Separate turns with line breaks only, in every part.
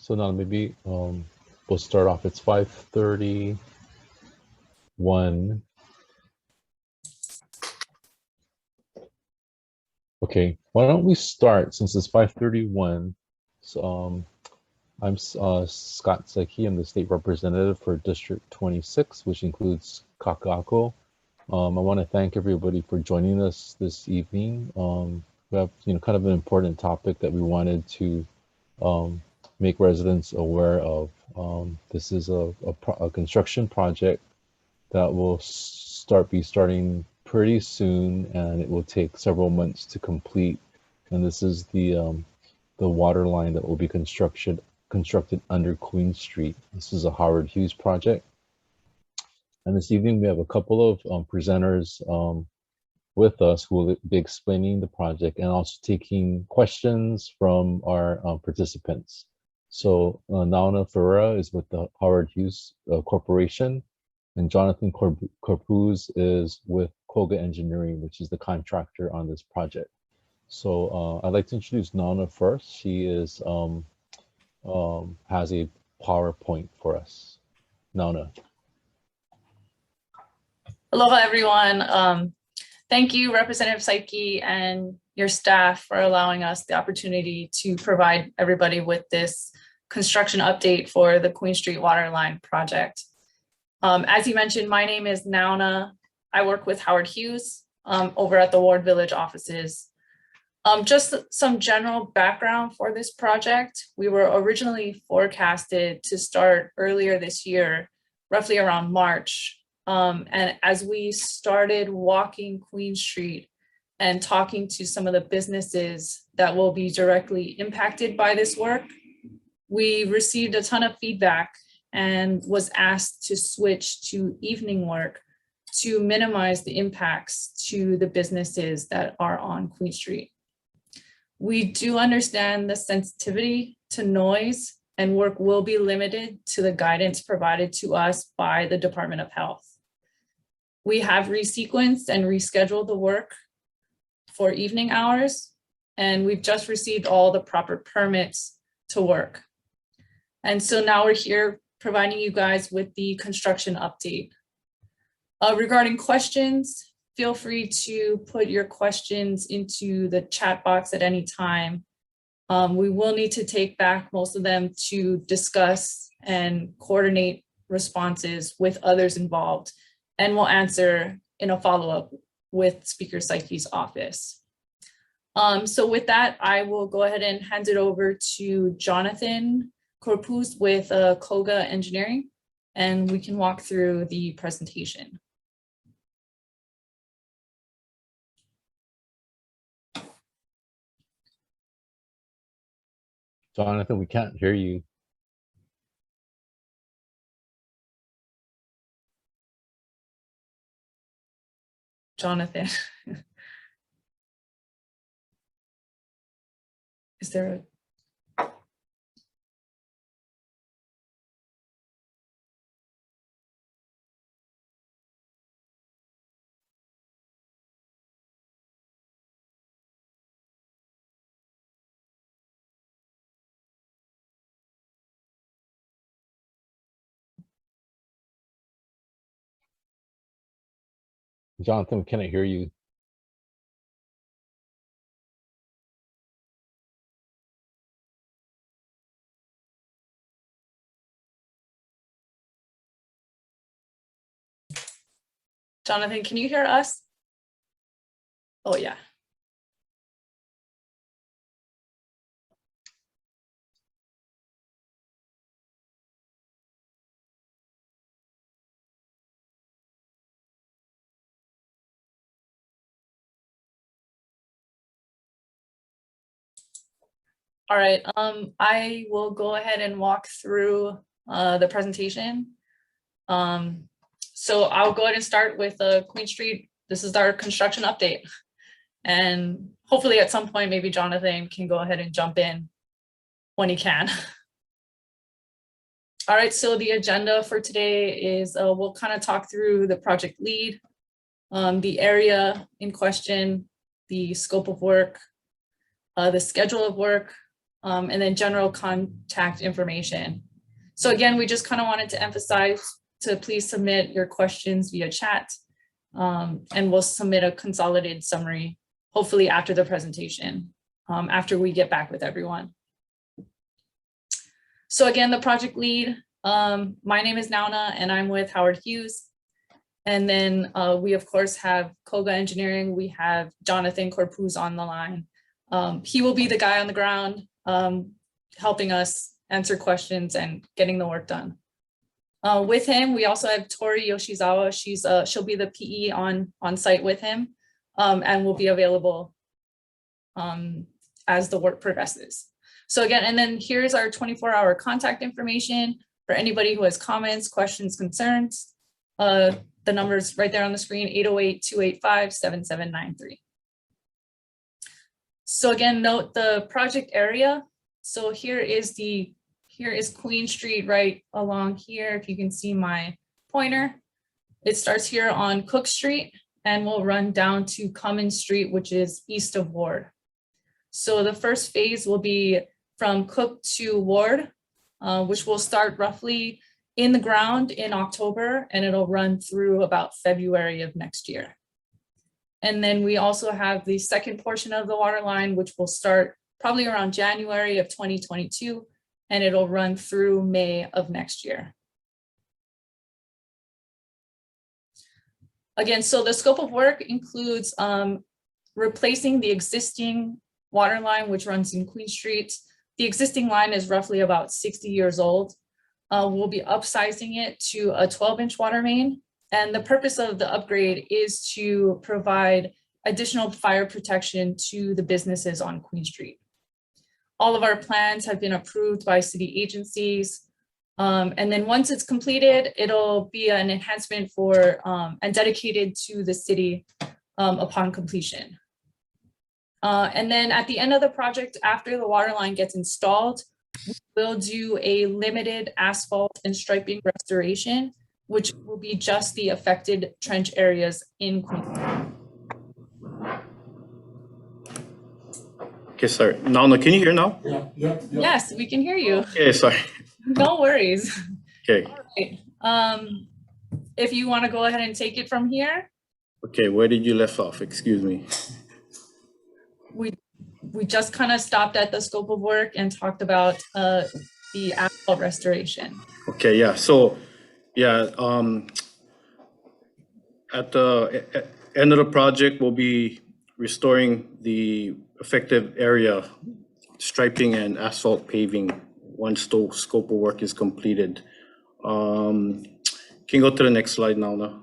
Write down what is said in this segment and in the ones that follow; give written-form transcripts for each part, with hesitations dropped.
So now maybe we'll start off. It's 5:31. Okay, why don't we start since it's 5:31? So I'm Scott Saiki. I'm the state representative for District 26, which includes Kakaako. I want to thank everybody for joining us this evening. We have kind of an important topic that we wanted to make residents aware of. This is a construction project that will be starting pretty soon, and it will take several months to complete. And this is the water line that will be constructed under Queen Street. This is a Howard Hughes project. And this evening we have a couple of presenters with us who will be explaining the project and also taking questions from our participants. So Nauna Ferreira is with the Howard Hughes Corporation, and Jonathan Corpuz is with Koga Engineering, which is the contractor on this project. So I'd like to introduce Nauna first. She is has a PowerPoint for us. Nauna.
Aloha, everyone. Thank you, Representative Saiki and your staff for allowing us the opportunity to provide everybody with this construction update for the Queen Street Waterline project. As you mentioned, my name is Nauna. I work with Howard Hughes over at the Ward Village offices. Just some general background for this project. We were originally forecasted to start earlier this year, roughly around March. And as we started walking Queen Street and talking to some of the businesses that will be directly impacted by this work, we received a ton of feedback and was asked to switch to evening work to minimize the impacts to the businesses that are on Queen Street. We do understand the sensitivity to noise, and work will be limited to the guidance provided to us by the Department of Health. We have resequenced and rescheduled the work for evening hours, and we've just received all the proper permits to work. And so now we're here providing you guys with the construction update. Regarding questions, feel free to put your questions into the chat box at any time. We will need to take back most of them to discuss and coordinate responses with others involved, and we'll answer in a follow-up with Speaker Saiki's office. So with that, I will go ahead and hand it over to Jonathan Corpuz with Koga Engineering, and we can walk through the presentation.
Jonathan, we can't hear you.
Jonathan. Is there a...
Jonathan, we cannot hear you.
Jonathan, can you hear us? Oh, yeah. All right, I will go ahead and walk through the presentation. So I'll go ahead and start with Queen Street. This is our construction update. And hopefully at some point, maybe Jonathan can go ahead and jump in when he can. All right, so the agenda for today is we'll kind of talk through the project lead, the area in question, the scope of work, the schedule of work, and then general contact information. So again, we just kind of wanted to emphasize to please submit your questions via chat, and we'll submit a consolidated summary, hopefully after the presentation, after we get back with everyone. So again, the project lead, my name is Nauna and I'm with Howard Hughes. And then we of course have Koga Engineering. We have Jonathan Corpuz on the line. He will be the guy on the ground, helping us answer questions and getting the work done. With him, we also have Tori Yoshizawa. She'll be the PE on site with him, and will be available as the work progresses. So again, and then here's our 24-hour contact information for anybody who has comments, questions, concerns. The number's right there on the screen, 808-285-7793. So again, note the project area. So here is Queen Street right along here. If you can see my pointer, it starts here on Cook Street and will run down to Cummins Street, which is east of Ward. So the first phase will be from Cook to Ward, which will start roughly in the ground in October, and it'll run through about February of next year. And then we also have the second portion of the water line, which will start probably around January of 2022, and it'll run through May of next year. Again, so the scope of work includes replacing the existing water line, which runs in Queen Street. The existing line is roughly about 60 years old. We'll be upsizing it to a 12-inch water main. And the purpose of the upgrade is to provide additional fire protection to the businesses on Queen Street. All of our plans have been approved by city agencies. And then once it's completed, it'll be an enhancement for and dedicated to the city upon completion. And then at the end of the project, after the water line gets installed, we'll do a limited asphalt and striping restoration, which will be just the affected trench areas in Queen.
Okay, sorry. Nauna, can you hear now?
Yeah.
Yes, we can hear you.
Okay, sorry.
No worries.
Okay.
All right. If you want to go ahead and take it from here.
Okay, where did you left off? Excuse me.
We just kind of stopped at the scope of work and talked about the asphalt restoration.
Okay, yeah. So, yeah, at the end of the project, we'll be restoring the affected area, striping and asphalt paving once the scope of work is completed. Can you go to the next slide now?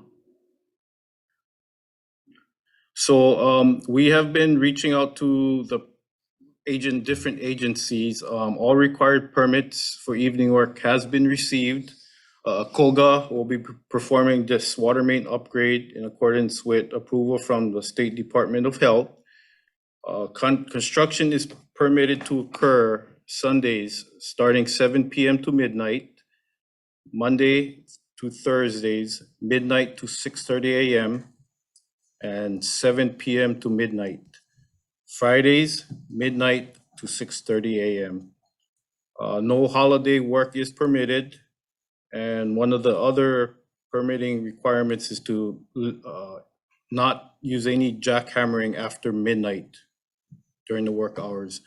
So we have been reaching out to the different agencies. All required permits for evening work has been received. Koga will be performing this water main upgrade in accordance with approval from the State Department of Health. Construction is permitted to occur Sundays starting 7 p.m. to midnight, Monday to Thursdays, midnight to 6:30 a.m., and 7 p.m. to midnight. Fridays, midnight to 6:30 a.m. No holiday work is permitted. And one of the other permitting requirements is to not use any jackhammering after midnight during the work hours.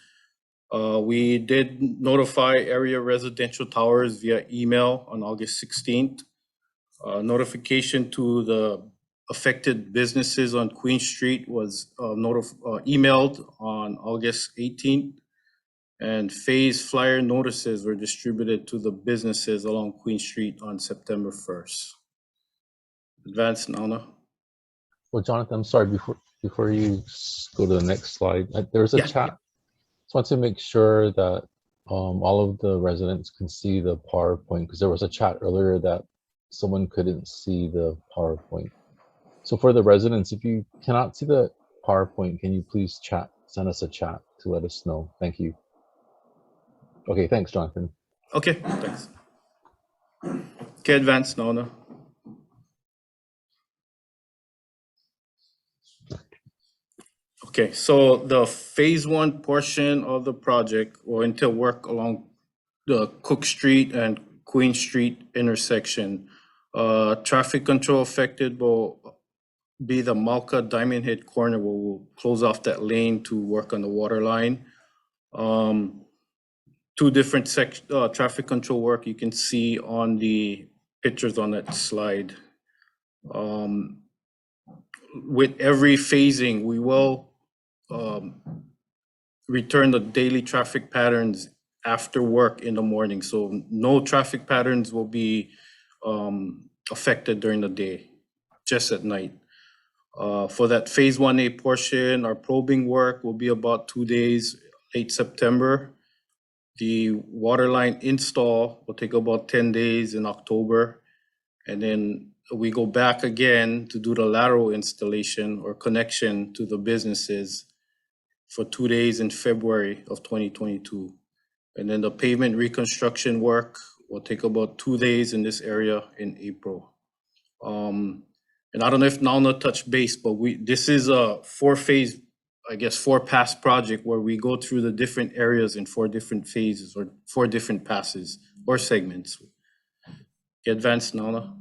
We did notify area residential towers via email on August 16th. Notification to the affected businesses on Queen Street was emailed on August 18th. And phase flyer notices were distributed to the businesses along Queen Street on September 1st. Advance, Nauna.
Well, Jonathan, I'm sorry, before you go to the next slide, there's a chat. Just want to make sure that all of the residents can see the PowerPoint, because there was a chat earlier that someone couldn't see the PowerPoint. So for the residents, if you cannot see the PowerPoint, can you please send us a chat to let us know? Thank you. Okay, thanks, Jonathan.
Okay, thanks. Okay, advance, Nauna. Okay, so the phase one portion of the project will entail work along the Cook Street and Queen Street intersection. Traffic control affected will be the Malka Diamond Head corner where we'll close off that lane to work on the water line. Two different traffic control work you can see on the pictures on that slide. With every phasing, we will return the daily traffic patterns after work in the morning. So no traffic patterns will be affected during the day, just at night. For that phase 1A portion, our probing work will be about 2 days, late September. The water line install will take about 10 days in October. And then we go back again to do the lateral installation or connection to the businesses for 2 days in February of 2022. And then the pavement reconstruction work will take about 2 days in this area in April. And I don't know if Nauna touched base, but this is a 4-phase, I guess, 4-pass project where we go through the different areas in 4 different phases or 4 different passes or segments. Advance, Nauna.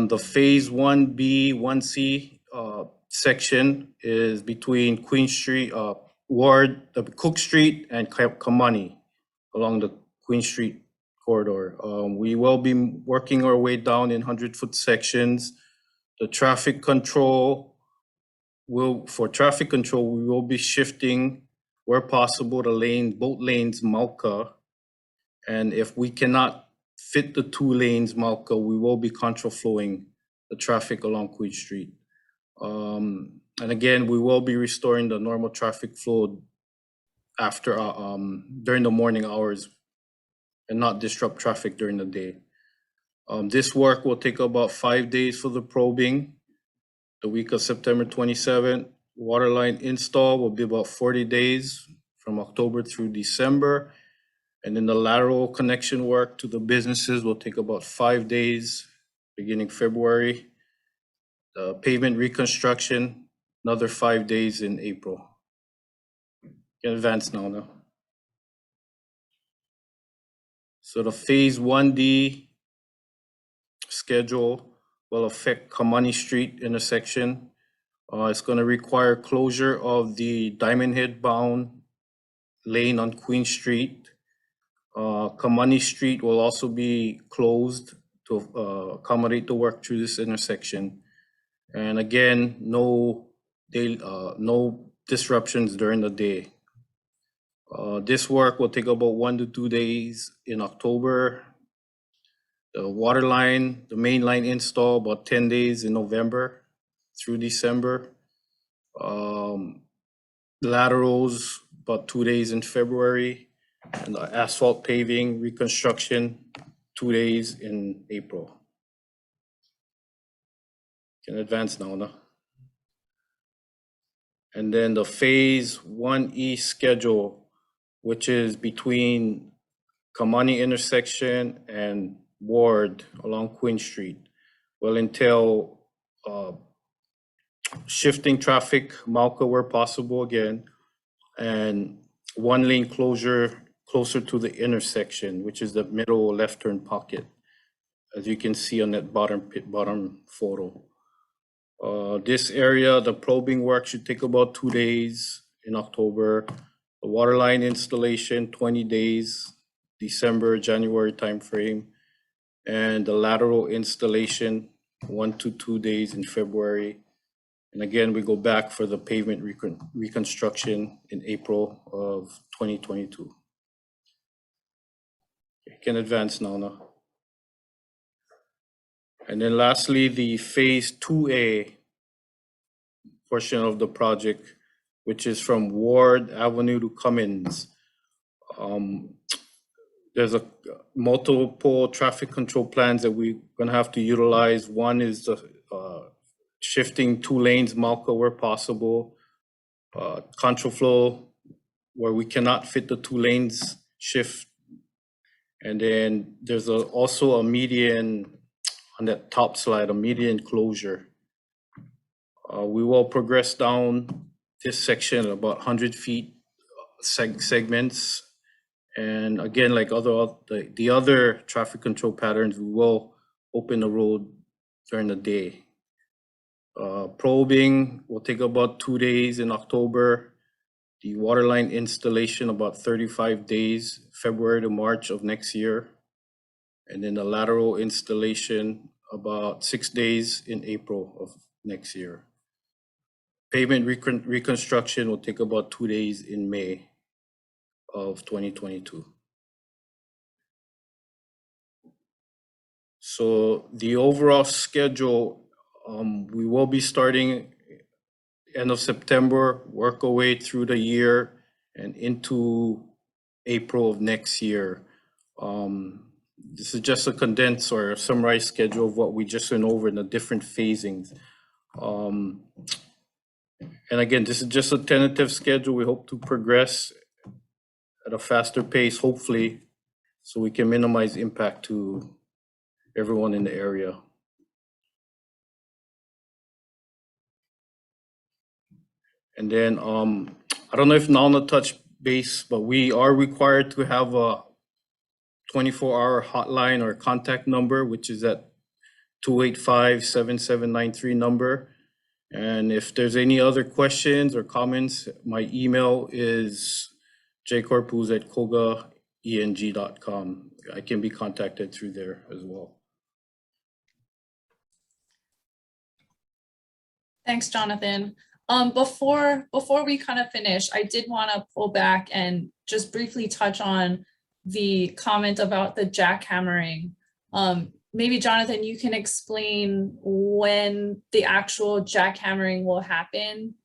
The phase 1B, 1C section is between Queen Street, Cook Street and Kamani along the Queen Street corridor. We will be working our way down in 100-foot sections. The traffic control for traffic control, we will be shifting where possible the both lanes Malka. And if we cannot fit the 2 lanes Malka, we will be contra flowing the traffic along Queen Street. And again, we will be restoring the normal traffic flow after during the morning hours and not disrupt traffic during the day. This work will take about 5 days for the probing. The week of September 27th, waterline install will be about 40 days from October through December. And then the lateral connection work to the businesses will take about 5 days, beginning February. The pavement reconstruction, another 5 days in April. In advance now. So the phase 1D schedule will affect Kamani Street intersection. It's going to require closure of the Diamond Head bound lane on Queen Street. Kamani Street will also be closed to accommodate the work through this intersection. And again, no disruptions during the day. This work will take about 1 to 2 days in October. The water line, the main line install, about 10 days in November through December. Laterals, about 2 days in February. And the asphalt paving reconstruction, 2 days in April. Can advance now, no? And then the phase 1E schedule, which is between Kamani intersection and Ward along Queen Street, will entail shifting traffic, Malka where possible again, and 1 lane closure closer to the intersection, which is the middle left turn pocket, as you can see on that bottom photo. This area, the probing work should take about 2 days in October. The water line installation, 20 days, December, January timeframe. And the lateral installation, 1 to 2 days in February. And again, we go back for the pavement reconstruction in April of 2022. You can advance now. And then lastly, the phase 2A portion of the project, which is from Ward Avenue to Cummins. There's a multiple traffic control plans that we're gonna have to utilize. One is the shifting 2 lanes Malka where possible, contra flow where we cannot fit the 2 lanes shift. And then there's also a median on that top slide, a median closure We will progress down this section about 100 feet segments. And again, like the other traffic control patterns, we will open the road during the day. Probing will take about 2 days in October. The waterline installation about 35 days, February to March of next year. And then the lateral installation about 6 days in April of next year. Pavement reconstruction will take about 2 days in May of 2022. So the overall schedule, we will be starting end of September, work our way through the year and into April of next year. This is just a condensed or a summarized schedule of what we just went over in the different phasings. And again, this is just a tentative schedule. We hope to progress at a faster pace, hopefully, so we can minimize impact to everyone in the area. And then I don't know if Nalna touched base, but we are required to have a 24-hour hotline or contact number, which is at 285-7793 number. And if there's any other questions or comments, my email is jcorpus@kogaeng.com. I can be contacted through there as well.
Thanks, Jonathan. Before we kind of finish, I did want to pull back and just briefly touch on the comment about the jackhammering. Maybe Jonathan, you can explain when the actual jackhammering will happen,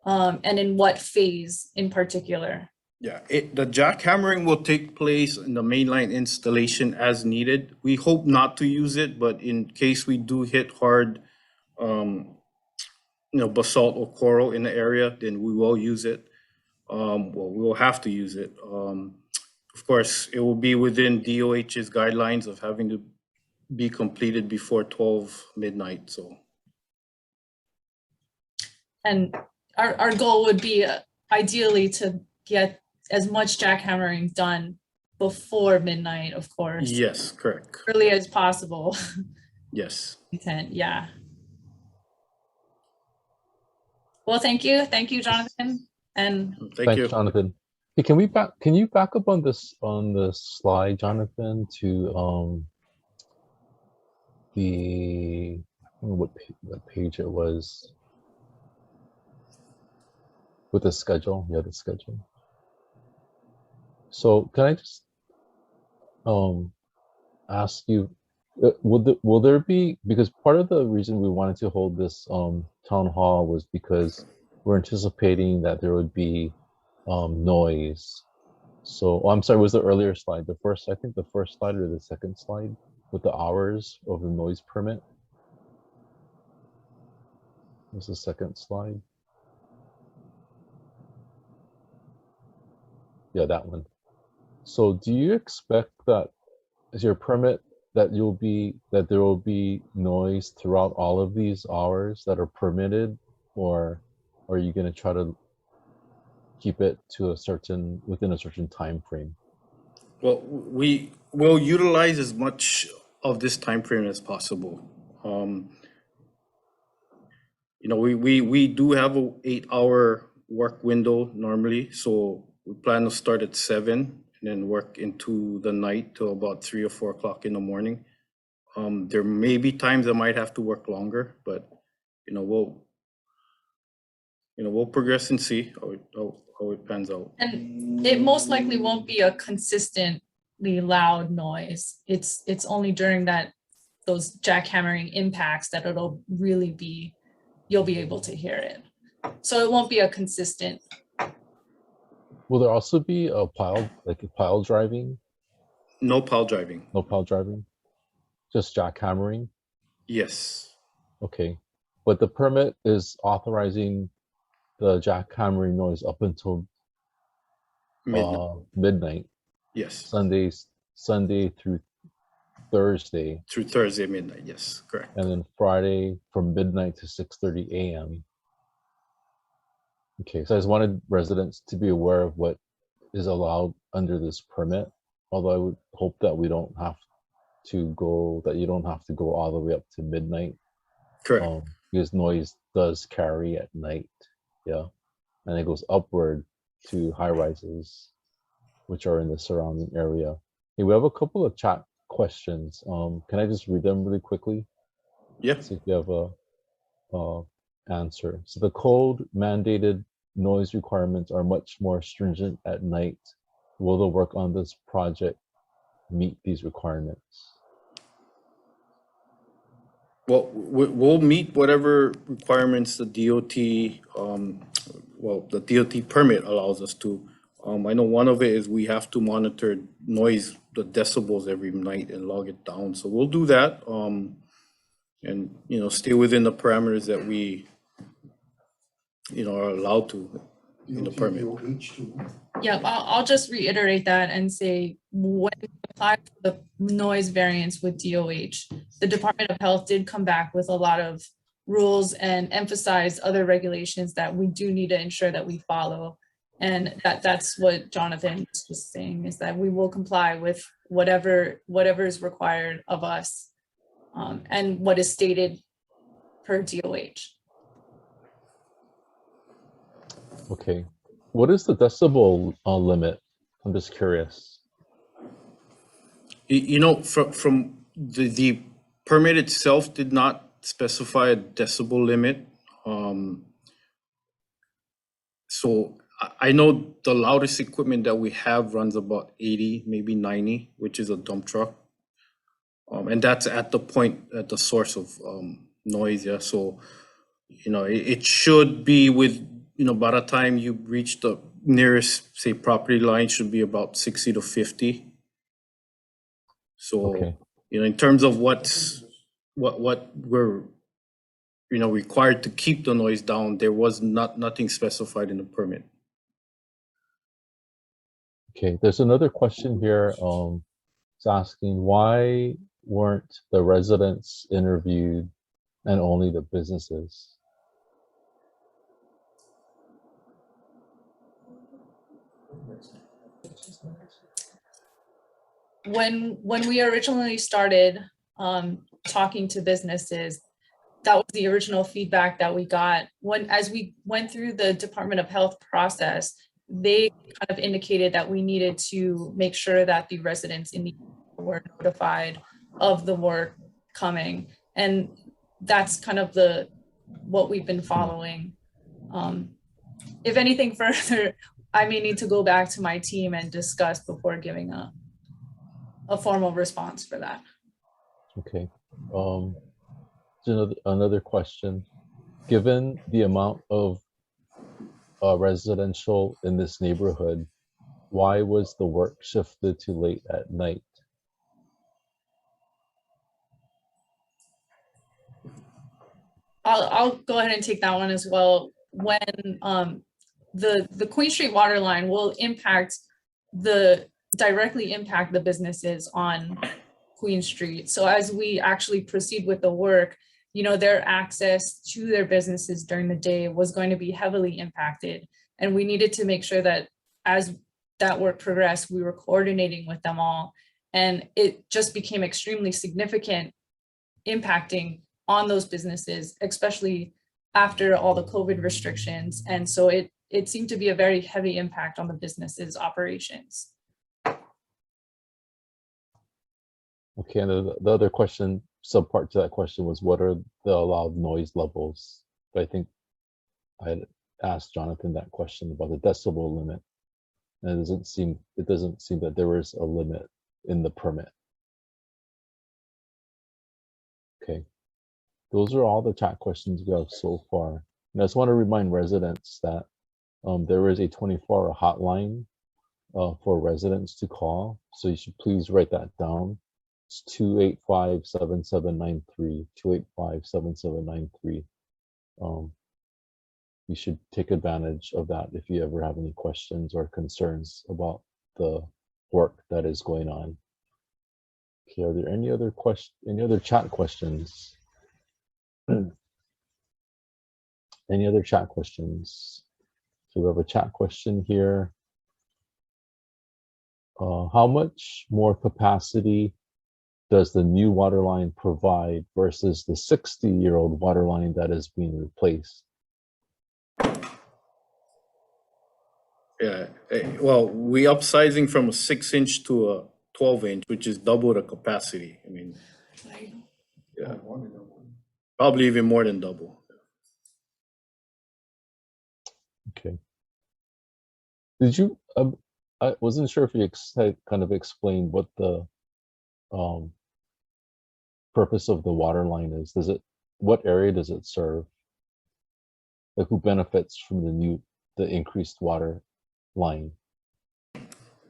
and in what phase in particular.
Yeah, the jackhammering will take place in the mainline installation as needed. We hope not to use it, but in case we do hit hard, basalt or coral in the area, then we will use it. Well, we will have to use it. Of course, it will be within DOH's guidelines of having to be completed before 12 midnight. So,
and our goal would be ideally to get as much jackhammering done before midnight, of course.
Yes, correct.
Early as possible.
Yes.
Yeah. Well, thank you, Jonathan, and
Thank you,
Jonathan. Hey, can you back up on this slide, Jonathan, to I don't know what page it was with the schedule. Yeah, the schedule. So can I just ask you, will there be, because part of the reason we wanted to hold this town hall was because we're anticipating that there would be noise. So I'm sorry, was the earlier slide I think the first slide or the second slide with the hours of the noise permit? Was the second slide? Yeah, that one. So do you expect that as your permit that there will be noise throughout all of these hours that are permitted, or are you going to try to keep it to within a certain time frame?
Well, we will utilize as much of this time frame as possible. We do have a 8-hour work window normally, so we plan to start at 7 and then work into the night till about 3 or 4 o'clock in the morning. There may be times I might have to work longer, but we'll progress and see how it pans out.
And it most likely won't be a consistently loud noise. It's only during those jackhammering impacts that it'll really be, you'll be able to hear it. So it won't be a consistent.
Will there also be a pile driving?
No pile driving.
No pile driving? Just jackhammering?
Yes.
Okay. But the permit is authorizing the jackhammering noise up until midnight.
Yes.
Sunday through Thursday.
Through Thursday midnight, yes, correct.
And then Friday from midnight to 6:30 a.m. Okay, so I just wanted residents to be aware of what is allowed under this permit. Although I would hope that we don't have to go, that you don't have to go all the way up to midnight.
Correct.
Because noise does carry at night, yeah, and it goes upward to high rises, which are in the surrounding area. Hey, we have a couple of chat questions. Can I just read them really quickly?
Yeah.
See if you have a answer. So the code mandated noise requirements are much more stringent at night. Will the work on this project meet these requirements?
Well, we'll meet whatever requirements the DOT, the DOT permit allows us to. I know one of it is we have to monitor noise, the decibels every night and log it down. So we'll do that. And, you know, stay within the parameters that we, you know, are allowed to in the permit.
Yeah, I'll just reiterate that and say when we applied for the noise variance with DOH, the Department of Health did come back with a lot of rules and emphasize other regulations that we do need to ensure that we follow. And that's what Jonathan was saying, is that we will comply with whatever is required of us and what is stated per DOH.
Okay. What is the decibel limit? I'm just curious.
You know, from the permit itself did not specify a decibel limit. So I know the loudest equipment that we have runs about 80, maybe 90, which is a dump truck. And that's at the point, at the source of noise, yeah. So, you know, it should be with, you know, by the time you reach the nearest, say, property line, should be about 60 to 50. So,
Okay.
you know, in terms of what we're, you know, required to keep the noise down, there was nothing specified in the permit.
Okay, there's another question here. It's asking, why weren't the residents interviewed and only the businesses?
When we originally started talking to businesses, that was the original feedback that we got. As we went through the Department of Health process, they kind of indicated that we needed to make sure that the residents in the area were notified of the work coming. And that's kind of what we've been following. If anything further, I may need to go back to my team and discuss before giving a formal response for that.
Okay. Another question. Given the amount of residential in this neighborhood, why was the work shifted to late at night?
I'll go ahead and take that one as well. When the Queen Street water line will directly impact the businesses on Queen Street. So as we actually proceed with the work, you know, their access to their businesses during the day was going to be heavily impacted. And we needed to make sure that as that work progressed, we were coordinating with them all. And it just became extremely significant, impacting on those businesses, especially after all the COVID restrictions. And so it seemed to be a very heavy impact on the businesses' operations.
Okay, and the other question, subpart to that question, was what are the allowed noise levels? But I think I had asked Jonathan that question about the decibel limit, and it doesn't seem that there is a limit in the permit. Okay, those are all the chat questions we have so far. And I just want to remind residents that there is a 24-hour hotline for residents to call, so you should please write that down. It's 285-7793, 285-7793. You should take advantage of that if you ever have any questions or concerns about the work that is going on. Okay, are there any other chat questions? Any other chat questions? So we have a chat question here. How much more capacity does the new water line provide versus the 60-year-old water line that is being replaced?
Yeah, well, we upsizing from a 6-inch to a 12-inch, which is double the capacity. I mean, yeah, probably even more than double.
Okay. Did you? I wasn't sure if you had kind of explained what the purpose of the water line is. What area does it serve? Like, who benefits from the increased water line?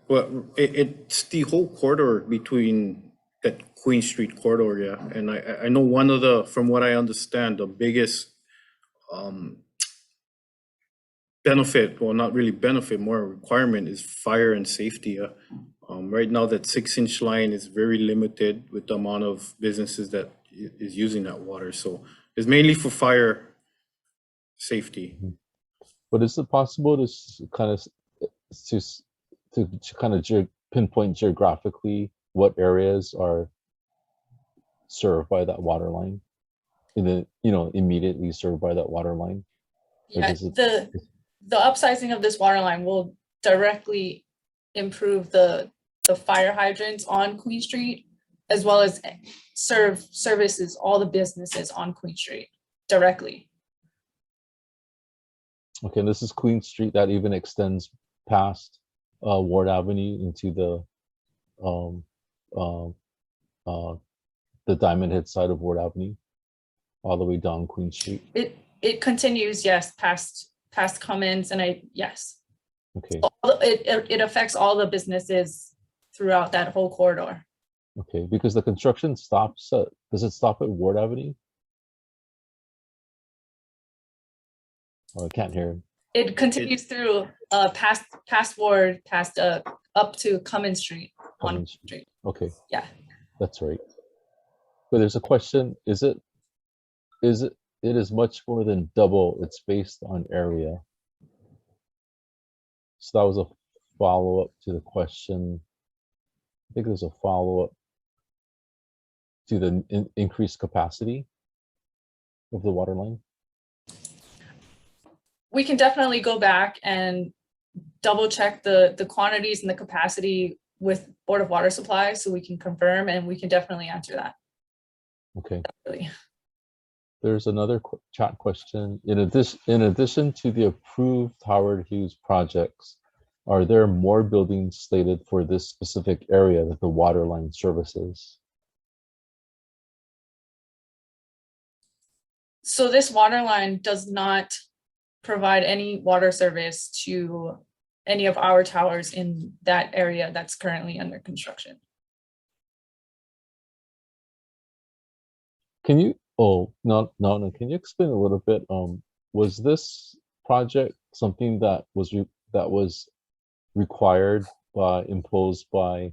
Well, it's the whole corridor between that Queen Street corridor, yeah. And I know one of the, from what I understand, the biggest benefit, well, not really benefit, more a requirement is fire and safety. Right now, that 6-inch line is very limited with the amount of businesses that is using that water. So it's mainly for fire safety.
But is it possible to kind of pinpoint geographically what areas are served by that water line? Immediately served by that water line?
Yeah, the upsizing of this water line will directly improve the fire hydrants on Queen Street, as well as services all the businesses on Queen Street directly.
Okay, and this is Queen Street that even extends past Ward Avenue into the Diamond Head side of Ward Avenue, all the way down Queen Street.
It continues, yes, past Cummins, and yes.
Okay.
It affects all the businesses throughout that whole corridor.
Okay, because the construction stops at, does it stop at Ward Avenue? Oh, I can't hear.
It continues through past Ward, past up to Cummins Street on
Cummins
Street.
Okay.
Yeah.
That's right. But there's a question, it is much more than double its based on area. So that was a follow-up to the question. I think there's a follow-up to the increased capacity of the water line.
We can definitely go back and double check the quantities and the capacity with Board of Water Supply, so we can confirm, and we can definitely answer that.
Okay.
Really.
There's another chat question. In addition to the approved Howard Hughes projects, are there more buildings slated for this specific area that the water line services?
So this water line does not provide any water service to any of our towers in that area that's currently under construction.
Can you, can you explain a little bit? Was this project something that was required imposed by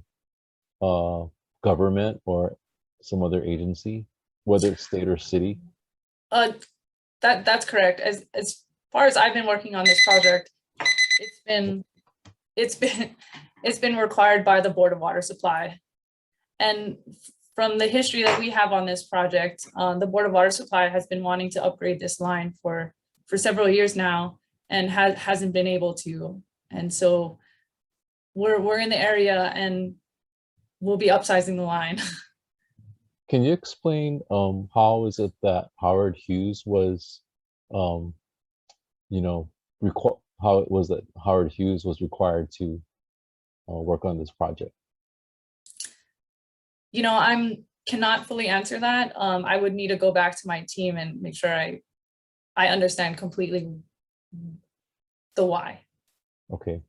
government or some other agency, whether it's state or city?
That's correct. As far as I've been working on this project, it's been required by the Board of Water Supply. And from the history that we have on this project, the Board of Water Supply has been wanting to upgrade this line for several years now, and hasn't been able to. And so we're in the area, and we'll be upsizing the line.
Can you explain how is it that Howard Hughes was, how it was that Howard Hughes was required to work on this project?
I cannot fully answer that. I would need to go back to my team and make sure I understand completely the why.
Okay.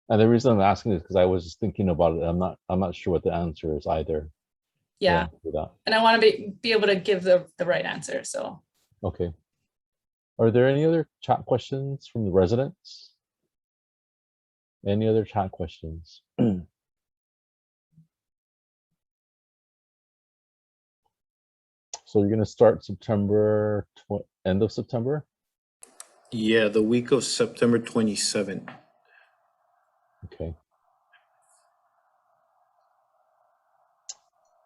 And the reason I'm asking is because I was just thinking about it. I'm not sure what the answer is either.
Yeah. And I want to be able to give the right answer. So.
Okay. Are there any other chat questions from the residents? Any other chat questions? So you're going to start end of September?
Yeah, the week of September 27th.
Okay.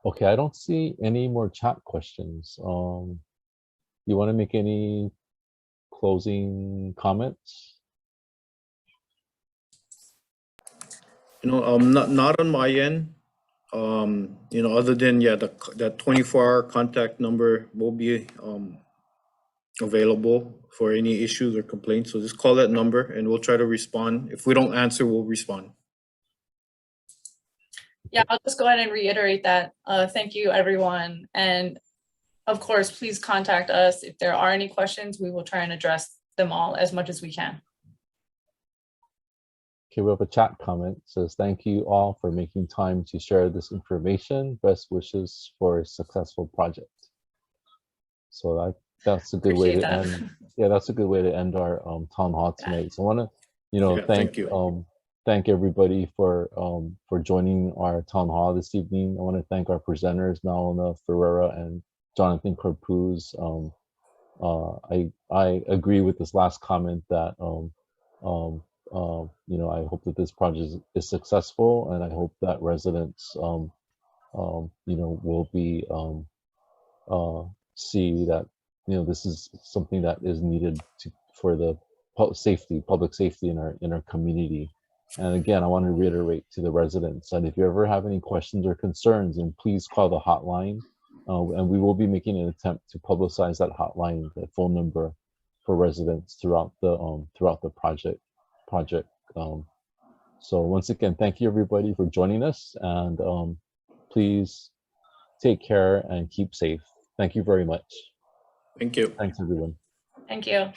Okay, I don't see any more chat questions. You want to make any closing comments?
Not on my end. Other than, yeah, that 24-hour contact number will be available for any issues or complaints. So just call that number and we'll try to respond. If we don't answer, we'll respond.
Yeah, I'll just go ahead and reiterate that. Thank you, everyone. And of course, please contact us. If there are any questions, we will try and address them all as much as we can.
Okay, we have a chat comment. It says, thank you all for making time to share this information. Best wishes for a successful project. So that's a good way
Appreciate
to
that.
end. Yeah, that's a good way to end our town hall tonight. So I want to,
Yeah,
thank
thank you.
thank everybody for joining our town hall this evening. I want to thank our presenters, Nalina Ferreira and Jonathan Corpuz. I agree with this last comment that I hope that this project is successful, and I hope that residents will be see that this is something that is needed for the public safety in our community. And again, I want to reiterate to the residents that if you ever have any questions or concerns, then please call the hotline, and we will be making an attempt to publicize that hotline, that phone number, for residents throughout the project. So once again, thank you everybody for joining us, and please take care and keep safe. Thank you very much.
Thank you.
Thanks everyone.
Thank you.